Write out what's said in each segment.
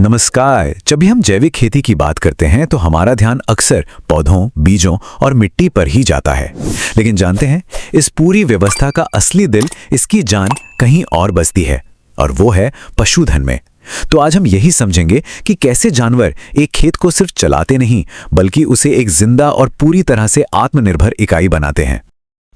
नमस्कार। जब भी हम जैविक खेती की बात करते हैं तो हमारा ध्यान अक्सर पौधों, बीजों और मिट्टी पर ही जाता है। लेकिन जानते हैं, इस पूरी व्यवस्था का असली दिल, इसकी जान कहीं और बसती है, और वो है पशुधन में। तो आज हम यही समझेंगे कि कैसे जानवर एक खेत को सिर्फ चलाते नहीं, बल्कि उसे एक जिंदा और पूरी तरह से आत्मनिर्भर इकाई बनाते हैं।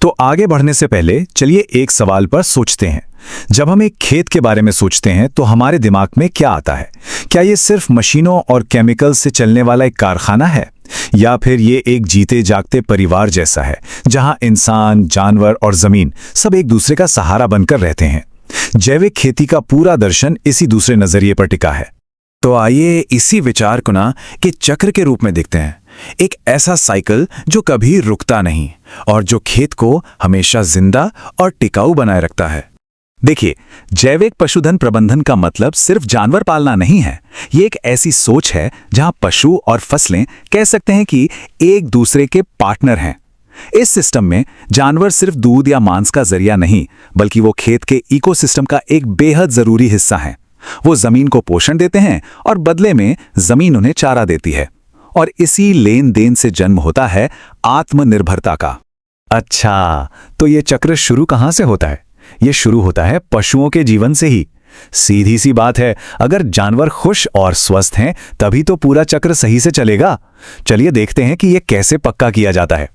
तो आगे बढ़ने से पहले चलिए एक सवाल पर सोचते हैं। जब हम एक खेत के बारे में सोचते हैं तो हमारे दिमाग में क्या आता है? क्या ये सिर्फ मशीनों और केमिकल से चलने वाला एक कारखाना है, या फिर ये एक जीते जागते परिवार जैसा है जहां इंसान, जानवर और जमीन सब एक दूसरे का सहारा बनकर रहते हैं? जैविक खेती का पूरा दर्शन इसी दूसरे नजरिए पर टिका है। तो आइए इसी विचार को ना कि चक्र के रूप में देखते हैं। एक ऐसा साइकिल जो कभी रुकता नहीं और जो खेत को हमेशा जिंदा और टिकाऊ बनाए रखता है। देखिए, जैविक पशुधन प्रबंधन का मतलब सिर्फ जानवर पालना नहीं है। ये एक ऐसी सोच है जहां पशु और फसलें कह सकते हैं कि एक दूसरे के पार्टनर हैं। इस सिस्टम में जानवर सिर्फ दूध या मांस का जरिया नहीं, बल्कि वो खेत के इकोसिस्टम का एक बेहद जरूरी हिस्सा है। वो जमीन को पोषण देते हैं और बदले में जमीन उन्हें चारा देती है। और इसी लेन देन से जन्म होता है आत्मनिर्भरता का। अच्छा, तो ये चक्र शुरू कहां से होता है? ये शुरू होता है पशुओं के जीवन से ही। सीधी सी बात है, अगर जानवर खुश और स्वस्थ हैं तभी तो पूरा चक्र सही से चलेगा। चलिए देखते हैं कि ये कैसे पक्का किया जाता है।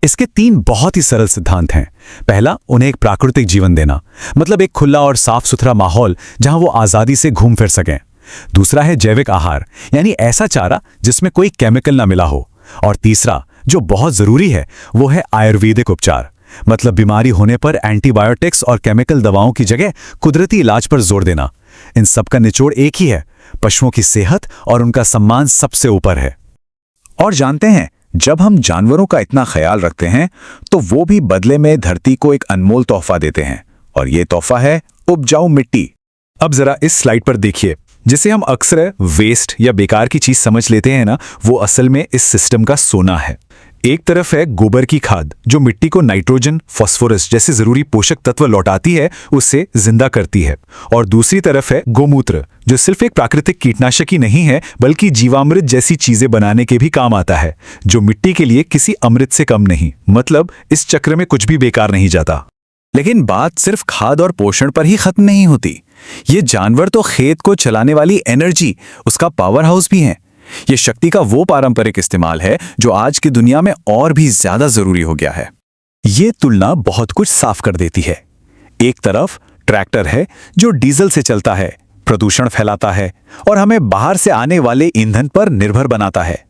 इसके 3 बहुत ही सरल सिद्धांत हैं। पहला, उन्हें एक प्राकृतिक जीवन देना, मतलब एक खुला और साफ सुथरा माहौल जहां वो आजादी से घूम फिर सकें। दूसरा है जैविक आहार, यानी ऐसा चारा जिसमें कोई केमिकल ना मिला हो। और तीसरा, जो बहुत जरूरी है, वो है आयुर्वेदिक उपचार, मतलब बीमारी होने पर एंटीबायोटिक्स और केमिकल दवाओं की जगह कुदरती इलाज पर जोर देना। इन सब का निचोड़ एक ही है, पशुओं की सेहत और उनका सम्मान सबसे ऊपर है। और जानते हैं, जब हम जानवरों का इतना ख्याल रखते हैं तो वो भी बदले में धरती को एक अनमोल तोहफा देते हैं, और ये तोहफा है उपजाऊ मिट्टी। अब जरा इस स्लाइड पर देखिए, जिसे हम अक्सर वेस्ट या बेकार की चीज समझ लेते हैं ना, वो असल में इस सिस्टम का सोना है। एक तरफ है गोबर की खाद, जो मिट्टी को नाइट्रोजन, फास्फोरस जैसे जरूरी पोषक तत्व लौटाती है, उससे जिंदा करती है। और दूसरी तरफ है गोमूत्र, जो सिर्फ एक प्राकृतिक कीटनाशक ही नहीं है, बल्कि जीवामृत जैसी चीजें बनाने के भी काम आता है, जो मिट्टी के लिए किसी अमृत से कम नहीं। मतलब इस चक्र में कुछ भी बेकार नहीं जाता। लेकिन बात सिर्फ खाद और पोषण पर ही खत्म नहीं होती। ये जानवर तो खेत को चलाने वाली एनर्जी, उसका पावर हाउस भी हैं। ये शक्ति का वो पारंपरिक इस्तेमाल है जो आज की दुनिया में और भी ज्यादा जरूरी हो गया है। ये तुलना बहुत कुछ साफ कर देती है। एक तरफ ट्रैक्टर है जो डीजल से चलता है, प्रदूषण फैलाता है और हमें बाहर से आने वाले ईंधन पर निर्भर बनाता है।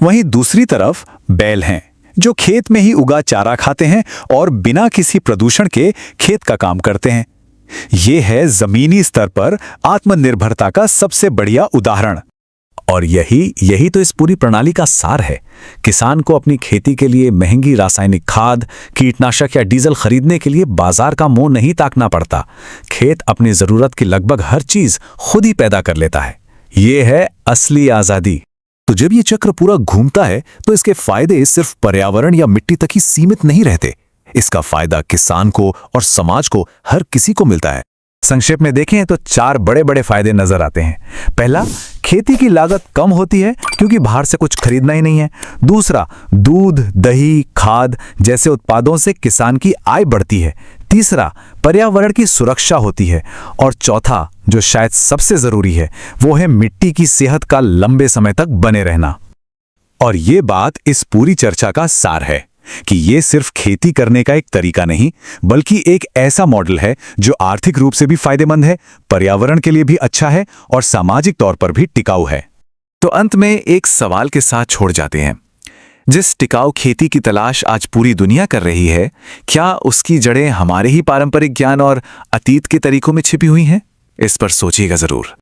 वहीं दूसरी तरफ बैल हैं, जो खेत में ही उगा चारा खाते हैं और बिना किसी प्रदूषण के खेत का काम करते हैं। ये है जमीनी स्तर पर आत्मनिर्भरता का सबसे बढ़िया उदाहरण। और यही तो इस पूरी प्रणाली का सार है। किसान को अपनी खेती के लिए महंगी रासायनिक खाद, कीटनाशक या डीजल खरीदने के लिए बाजार का मुंह नहीं ताकना पड़ता। खेत अपनी जरूरत की लगभग हर चीज खुद ही पैदा कर लेता है। ये है असली आजादी। तो जब ये चक्र पूरा घूमता है तो इसके फायदे सिर्फ पर्यावरण या मिट्टी तक ही सीमित नहीं रहते। इसका फायदा किसान को और समाज को, हर किसी को मिलता है। संक्षेप में देखें तो 4 बड़े बड़े फायदे नजर आते हैं। पहला, खेती की लागत कम होती है क्योंकि बाहर से कुछ खरीदना ही नहीं है। दूसरा, दूध, दही, खाद जैसे उत्पादों से किसान की आय बढ़ती है। तीसरा, पर्यावरण की सुरक्षा होती है। और चौथा, जो शायद सबसे जरूरी है, वो है मिट्टी की सेहत का लंबे समय तक बने रहना। और ये बात इस पूरी चर्चा का सार है कि ये सिर्फ खेती करने का एक तरीका नहीं, बल्कि एक ऐसा मॉडल है जो आर्थिक रूप से भी फायदेमंद है, पर्यावरण के लिए भी अच्छा है और सामाजिक तौर पर भी टिकाऊ है। तो अंत में एक सवाल के साथ छोड़ जाते हैं। जिस टिकाऊ खेती की तलाश आज पूरी दुनिया कर रही है, क्या उसकी जड़ें हमारे ही पारंपरिक ज्ञान और अतीत के तरीकों में छिपी हुई हैं? इस पर सोचिएगा जरूर।